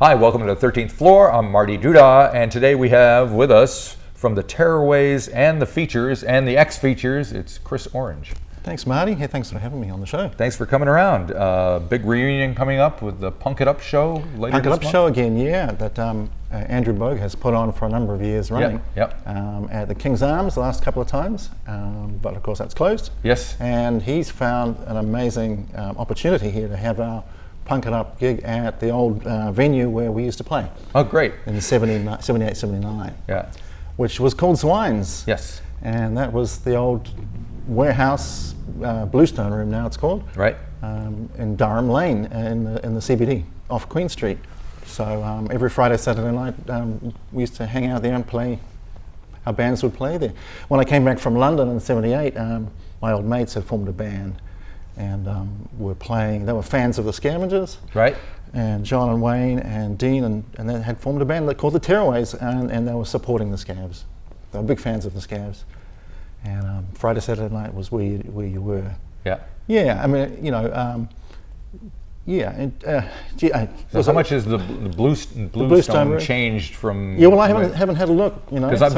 Hi, welcome to the 13th Floor. I'm Marty Duda, and today we have with us from the Terrorways and the Features and the X-Features, it's Chris Orange. Thanks, Marty. Hey, thanks for having me on the show. Thanks for coming around. Big reunion coming up with the Punk It Up show later this month. Punk It Up show again, yeah, that Andrew Bogue has put on for a number of years running. At the King's Arms the last couple of times, but of course that's closed. Yes. And he's found an amazing opportunity here to have our Punk It Up gig at the old venue where we used to play. Oh, great. In 78, 79. Yeah. Which was called Zwines. Yes. And that was the old warehouse Bluestone room, now it's called. Right. In Durham Lane in the CBD off Queen Street. So every Friday, Saturday night we used to hang out there and play. Our bands would play there. When I came back from London in '78, my old mates had formed a band and were playing. They were fans of the Scavengers. Right. And John and Wayne and Dean and they had formed a band called the Terrorways, and they were supporting the Scavs. They were big fans of the Scavs. And Friday, Saturday night was where you were. Yeah. Yeah, I mean, you know, yeah. So how much has the Bluestone changed from? Yeah, well, I haven't had a look, you know. Because I've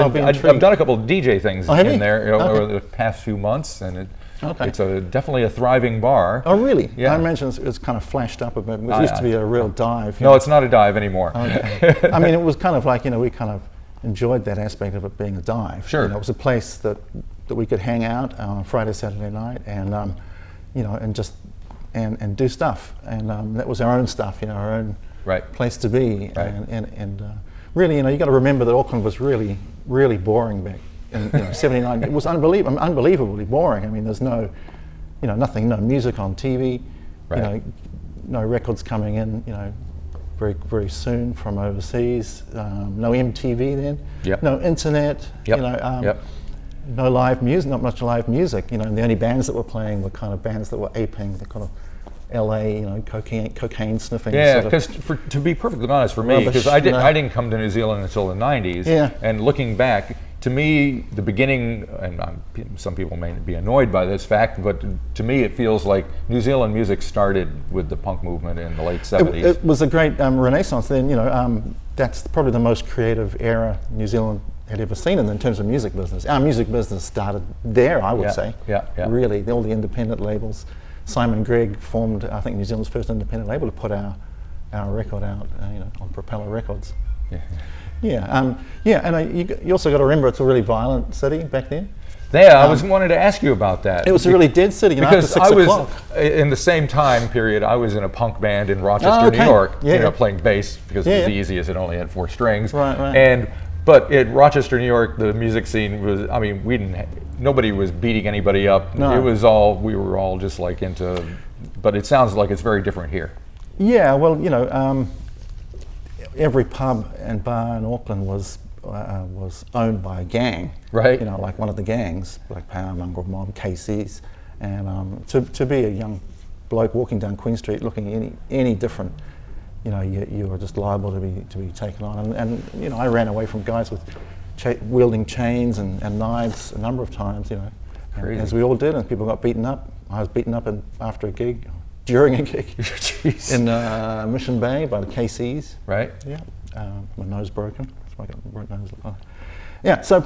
done a couple of DJ things in there over the past few months, and it's definitely a thriving bar. Oh, really? Yeah. I imagine it's kind of flashed up a bit. It used to be a real dive. No, it's not a dive anymore. Okay. I mean, it was kind of like, you know, we kind of enjoyed that aspect of it being a dive. Sure. You know, it was a place that we could hang out on a Friday, Saturday night, and you know, and just and do stuff, and that was our own stuff, you know, our own place to be, and really, you know, you got to remember that Auckland was really boring back in '79. It was unbelievably boring. I mean, there's no music on TV, you know, no records coming in, you know, very soon from overseas. No MTV then. No internet. You know. No live music, not much live music. You know, and the only bands that were playing were kind of bands that were aping the kind of LA, you know, cocaine sniffing. Yeah, because to be perfectly honest, for me, because I didn't come to New Zealand until the '90s. Yeah. And looking back, to me, the beginning, and some people may be annoyed by this fact, but to me, it feels like New Zealand music started with the punk movement in the late '70s. It was a great renaissance then. You know, that's probably the most creative era New Zealand had ever seen in terms of music business. Our music business started there, I would say. Yeah. Really, all the independent labels. Simon Gregg formed, I think, New Zealand's first independent label to put our record out, you know, on Propeller Records. And you also got to remember it's a really violent city back then. Yeah, I wanted to ask you about that. It was a really dead city, you know, because after 6 o'clock. In the same time period, I was in a punk band in Rochester, New York, you know, playing bass because it was the easiest. It only had 4 strings. Right. But in Rochester, New York, the music scene was, I mean, nobody was beating anybody up. No. It was we were all just like into, but it sounds like it's very different here. Yeah, well, you know, every pub and bar in Auckland was owned by a gang. Right. You know, like one of the gangs, like Power, Mongrel Mob, KC's. And to be a young bloke walking down Queen Street looking any different, you know, you were just liable to be taken on, and you know, I ran away from guys with wielding chains and knives a number of times, you know, as we all did, and people got beaten up. I was beaten up after a gig, during a gig, in Mission Bay by the KC's. Right. Yeah. My nose broken. That's why I got a broken nose. Yeah. So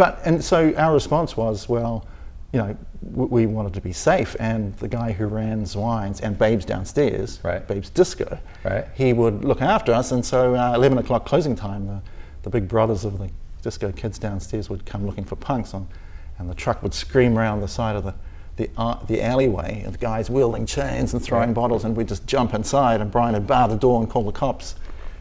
our response was, well, you know, we wanted to be safe, and the guy who ran Zwines and Babes downstairs, Babes Disco, he would look after us, and so 11 o'clock closing time, the big brothers of the disco kids downstairs would come looking for punks, and the truck would scream around the side of the alleyway, and the guys wielding chains and throwing bottles, and we'd just jump inside, and Brian would bar the door and call the cops,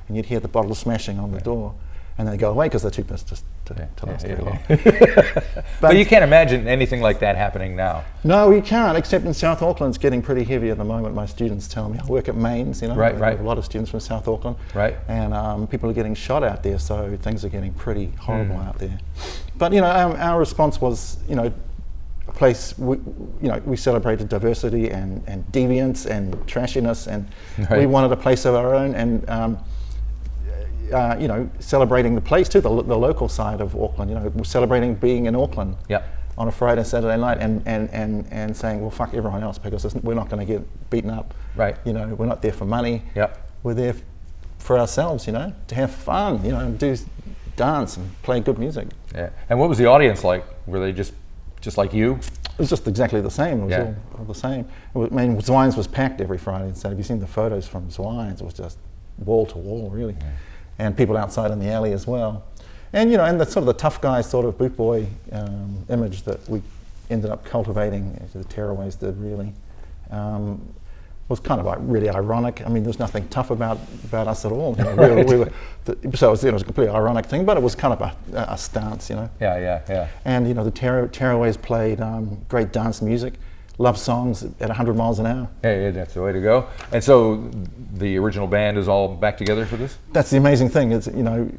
and you'd hear the bottles smashing on the door. And they go away because they're too pissed just to tell us to go. But you can't imagine anything like that happening now. No, you can't, except in South Auckland it's getting pretty heavy at the moment. My students tell me, I work at Mains, you know, I have a lot of students from South Auckland. Right. And people are getting shot out there, so things are getting pretty horrible out there. But, you know, our response was, you know, a place, we celebrated diversity and deviance and trashiness, and we wanted a place of our own, and you know, celebrating the place too, the local side of Auckland. You know, we're celebrating being in Auckland on a Friday, Saturday night, and saying, well, fuck everyone else because we're not going to get beaten up. Right. You know, we're not there for money. We're there for ourselves, you know, to have fun, you know, and dance and play good music. Yeah. And what was the audience like? Were they just like you? It was just exactly the same. It was all the same. I mean, Zwines was packed every Friday. So have you seen the photos from Zwines? It was just wall to wall, really. Yeah. And people outside in the alley as well. And, you know, and the sort of the tough guy sort of boot boy image that we ended up cultivating, as the Terrorways did, really, was kind of like really ironic. I mean, there's nothing tough about us at all. You know, so it was a completely ironic thing, but it was kind of a stance, you know. Yeah. And, you know, the Terrorways played great dance music, love songs at 100 miles an hour. Yeah, that's the way to go. And so the original band is all back together for this? That's the amazing thing, is, you know,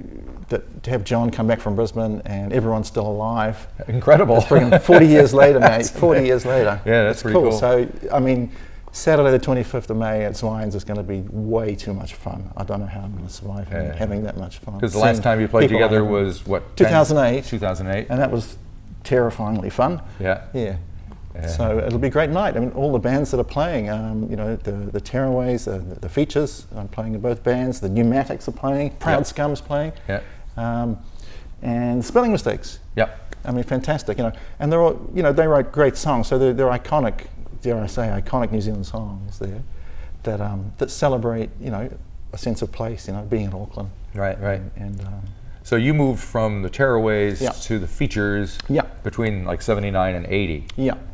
that to have John come back from Brisbane and everyone's still alive. Incredible. It's 40 years later, mate. 40 years later. Yeah, that's pretty cool. So, I mean, Saturday the 25th of May at Zwines is going to be way too much fun. I don't know how I'm going to survive having that much fun. Because the last time you played together was, what? 2008. 2008. And that was terrifyingly fun. Yeah. So it'll be a great night. I mean, all the bands that are playing, you know, the Terrorways, the Features, I'm playing in both bands, the Pneumatics are playing, Proud Scum's playing, and Spelling Mistakes. I mean, fantastic, you know. And they're all, you know, they write great songs, so they're iconic, dare I say, iconic New Zealand songs there that celebrate, you know, a sense of place, you know, being in Auckland. Right. And so you moved from the Terrorways to the Features between like 79 and 80.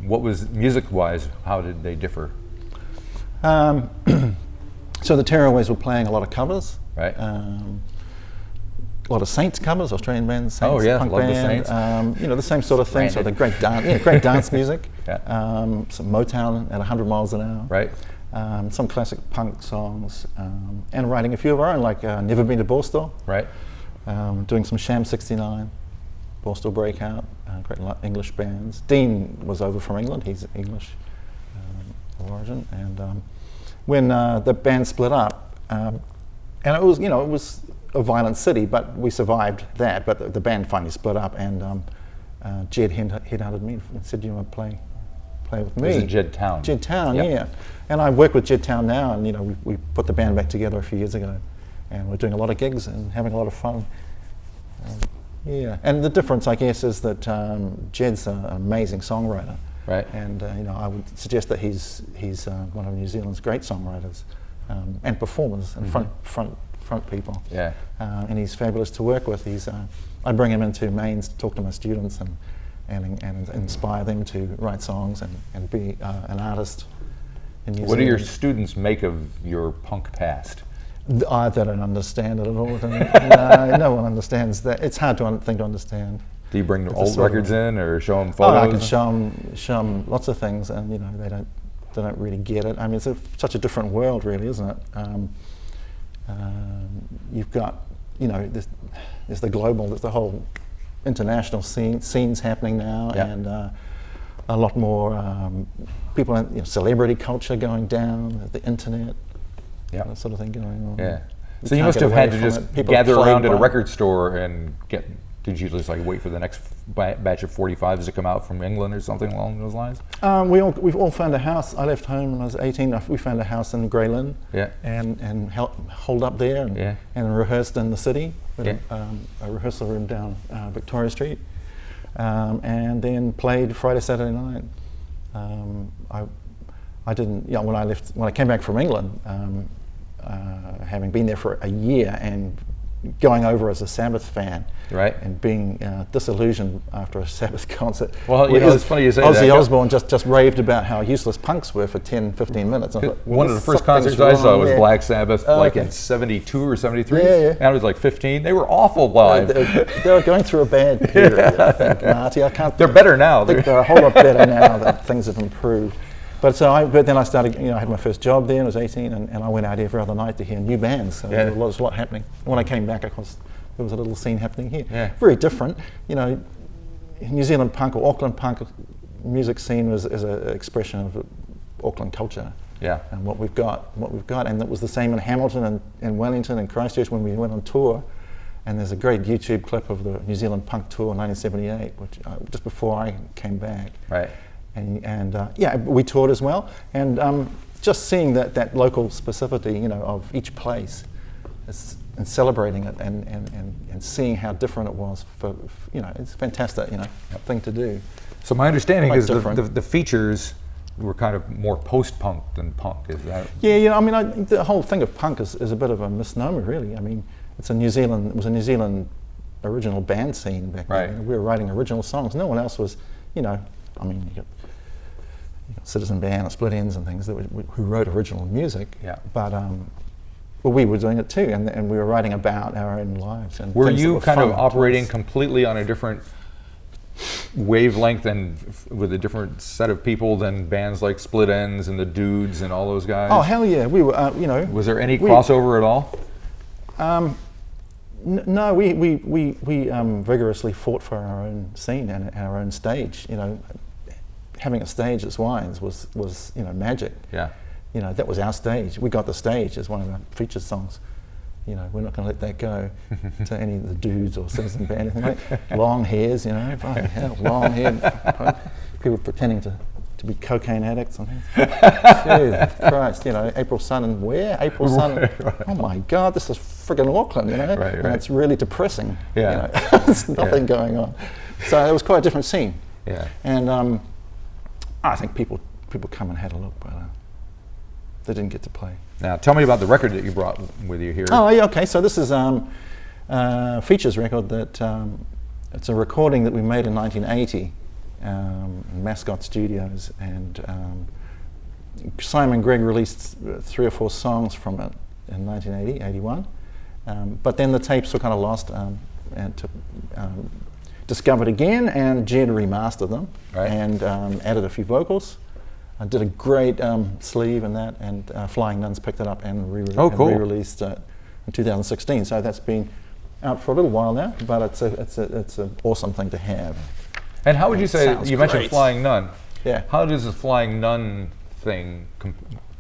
What was, music-wise, how did they differ? So the Terrorways were playing a lot of covers. Right. A lot of Saints covers, Australian bands, Saints, oh yeah, punk love band, the Saints. You know, the same sort of thing. So the great dance music. Some Motown at 100 miles an hour. Right. Some classic punk songs, and writing a few of our own, like Never Been to Borstal. Right. Doing some Sham 69, Borstal Breakout, great English bands. Dean was over from England. He's English origin, and when the band split up, and it was, you know, it was a violent city, but we survived that. But the band finally split up, and Jed headhunted me and said, "Do you want to play with me?" This is Jed Town. Jed Town, yeah. And I work with Jed Town now, and you know, we put the band back together a few years ago, and we're doing a lot of gigs and having a lot of fun. Yeah, and the difference, I guess, is that Jed's an amazing songwriter. Right. And you know, I would suggest that he's one of New Zealand's great songwriters and performers and front people. Yeah. And he's fabulous to work with. I bring him into Mains to talk to my students and inspire them to write songs and be an artist in New Zealand. What do your students make of your punk past? They don't understand it at all. No one understands that. It's hard to understand. Do you bring old records in, or show them photos? I can show them lots of things, and you know, they don't really get it. I mean, it's such a different world, really, isn't it? You've got, you know, there's the global, there's the whole international scenes happening now, and a lot more people, you know, celebrity culture going down, the internet, that sort of thing going on. Yeah. So you must have had to just gather around at a record store and get. Did you just like wait for the next batch of 45s to come out from England or something along those lines? We've all found a house. I left home when I was 18. We found a house in Grey Lynn, and holed up there and rehearsed in the city with a rehearsal room down Victoria Street, and then played Friday, Saturday night. I didn't. You know, when I came back from England, having been there for a year and going over as a Sabbath fan, and being disillusioned after a Sabbath concert. Well, you know, it's funny you say that. Ozzy Osbourne just raved about how useless punks were for 10, 15 minutes. One of the first concerts I saw was Black Sabbath, like in 72 or 73, and I was like 15. They were awful live. They were going through a bad period, I think, Marty. They're better now. I think they're a whole lot better now that things have improved. But then I started, you know, I had my first job there, and I was 18, and I went out every other night to hear new bands. So there was a lot happening. When I came back, of course, there was a little scene happening here. Very different. You know, New Zealand punk or Auckland punk music scene is an expression of Auckland culture. And what we've got. And it was the same in Hamilton and Wellington and Christchurch when we went on tour. And there's a great YouTube clip of the New Zealand punk tour in 1978, which just before I came back. And we toured as well, and just seeing that local specificity, you know, of each place, and celebrating it and seeing how different it was for it's a fantastic thing to do. So my understanding is the features were kind of more post-punk than punk. Is that? Yeah, I mean, the whole thing of punk is a bit of a misnomer, really. I mean, it was a New Zealand original band scene back then. We were writing original songs. No one else was, I mean, you got Citizen Band and Split Enz and things who wrote original music. Yeah. But we were doing it too, and we were writing about our own lives. And were you kind of operating completely on a different wavelength and with a different set of people than bands like Split Enz and the Dudes and all those guys? Oh hell yeah, we were. Was there any crossover at all? No, we vigorously fought for our own scene and our own stage. Having a stage at Swines was magic. Yeah. That was our stage. We got the stage as one of our featured songs. We're not going to let that go to any of the Dudes or Citizen Band. Anything like long hairs, fucking hell, long hair. People pretending to be cocaine addicts and things. Jesus Christ, April Sun and where? April Sun. Right. Oh my God, this is friggin' Auckland, Right. And it's really depressing. Yeah. There's nothing going on. So it was quite a different scene. Yeah. And I think people come and had a look, but they didn't get to play. Now, tell me about the record that you brought with you here. Oh, yeah, okay. So this is a features record that it's a recording that we made in 1980 in Mascot Studios, and Simon Gregg released 3 or 4 songs from it in 1980, 81. But then the tapes were kind of lost and discovered again, and Jed remastered them and added a few vocals. I did a great sleeve in that, and Flying Nuns picked it up and re-released it in 2016. So that's been out for a little while now, but it's an awesome thing to have. And how would you say, you mentioned Flying Nun. Yeah. How does the Flying Nun thing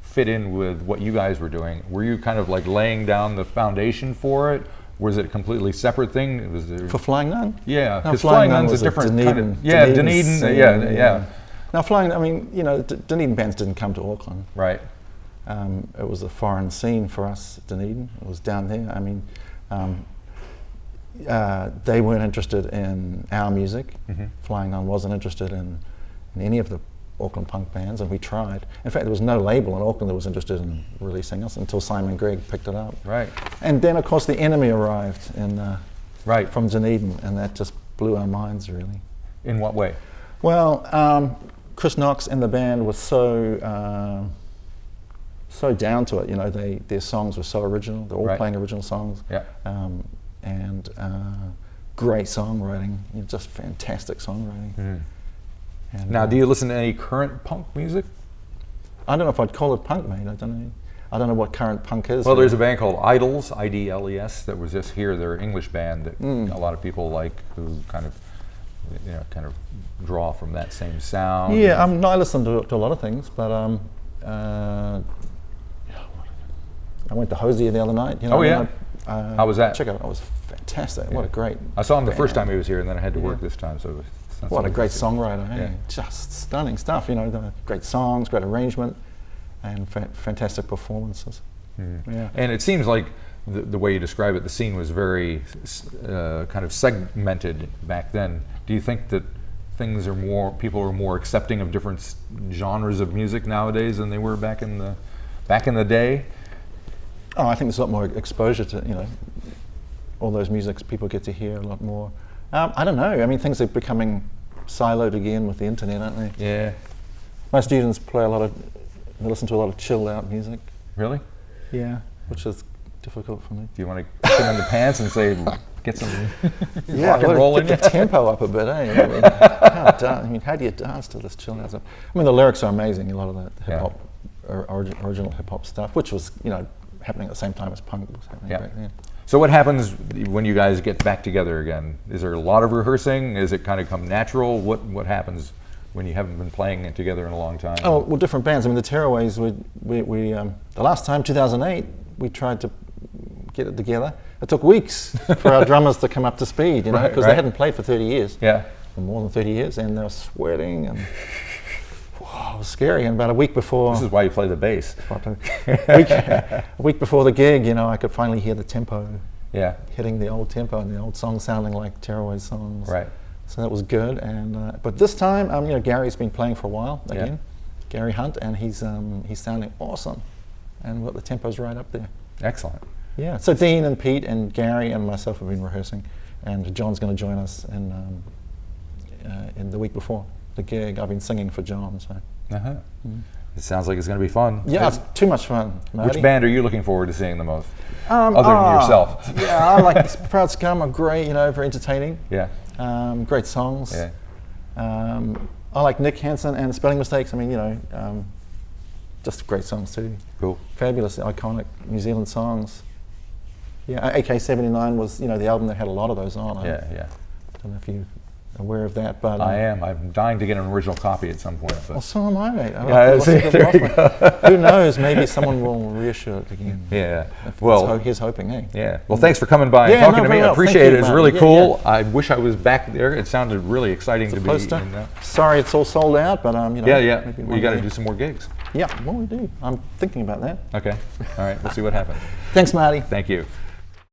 fit in with what you guys were doing? Were you kind of like laying down the foundation for it? Was it a completely separate thing? Was there... For Flying Nun? Yeah, because Flying Nun's a different kind of... Yeah, Dunedin, yeah. Now Flying, I mean, Dunedin bands didn't come to Auckland. Right. It was a foreign scene for us, Dunedin. It was down there. I mean, they weren't interested in our music. Mm-hmm. Flying Nun wasn't interested in any of the Auckland punk bands, and we tried. In fact, there was no label in Auckland that was interested in releasing us until Simon Gregg picked it up. Right. And then, of course, the Enemy arrived from Dunedin, and that just blew our minds, really. In what way? Well, Chris Knox and the band were so down to it. Their songs were so original. They're all playing original songs. Yeah. And great songwriting. Just fantastic songwriting. Mm. And, now, do you listen to any current punk music? I don't know if I'd call it punk, mate. I don't know what current punk is. Well, there's a band called Idols, IDLES, that was just here. They're an English band that a lot of people like, who kind of draw from that same sound. Yeah, I listen to a lot of things, but I went to Hosier the other night. How was that? Check it out. It was fantastic. Yeah. What a great I saw him the band. First time he was here, and then I had to work this time, so it was... What a great songwriter, eh? Yeah. Just stunning stuff, the great songs, great arrangement, and fantastic performances. Mm. Yeah. And it seems like the way you describe it, the scene was very kind of segmented back then. Do you think that people are more accepting of different genres of music nowadays than they were back in the day? Oh, I think there's a lot more exposure to, all those musics people get to hear a lot more. I don't know. I mean, things are becoming siloed again with the internet, aren't they? Yeah. My students they listen to a lot of chilled out music. Really? Yeah, which is difficult for me. Do you want to kick them in the pants and say, get some rock and roll in? Get the tempo up a bit, eh? How do you dance to this chilled out stuff? I mean, the lyrics are amazing. A lot of the hip hop, original hip hop stuff, which was, happening at the same time as punk was happening back then. So what happens when you guys get back together again? Is there a lot of rehearsing? Is it kind of come natural? What happens when you haven't been playing it together in a long time? Oh, well, different bands. I mean, the Terrorways, we the last time, 2008, we tried to get it together. It took weeks for our drummers to come up to speed, because they hadn't played for 30 years. Yeah. For more than 30 years, and they were sweating, and was scary. And about a week before... This is why you play the bass. a week before the gig, you know, I could finally hear the tempo. Yeah. Hitting the old tempo and the old songs sounding like Terrorways songs. Right. So that was good. And but this time, you know, Gary's been playing for a while again. Gary Hunt, and he's sounding awesome. And the tempo's right up there. Excellent. Yeah. So Dean and Pete and Gary and myself have been rehearsing, and John's going to join us in the week before the gig. I've been singing for John. So. It sounds like it's going to be fun. Yeah, it's too much fun, Marty. Which band are you looking forward to seeing the most, other than yourself? Yeah, I like Proud Scum. Are great, you know, very entertaining. Yeah. Great songs. Yeah. I like Nick Hansen and Spelling Mistakes. I mean, you know, just great songs too. Cool. Fabulous, iconic New Zealand songs. Yeah, AK-79 was, you know, the album that had a lot of those on. Yeah. I don't know if you're aware of that, but I am. I'm dying to get an original copy at some point. But. Well, so am I, mate. There you go. Who knows? Maybe someone will reissue it again. Yeah. Well, here's hoping, eh? Yeah. Well, thanks for coming by and talking to me. I appreciate it. It's really cool. I wish I was back there. It sounded really exciting to be in that. Sorry, it's all sold out, but you know. Yeah. Well, you got to do some more gigs. Yeah, well, we do. I'm thinking about that. Okay. All right. We'll see what happens. Thanks, Marty. Thank you.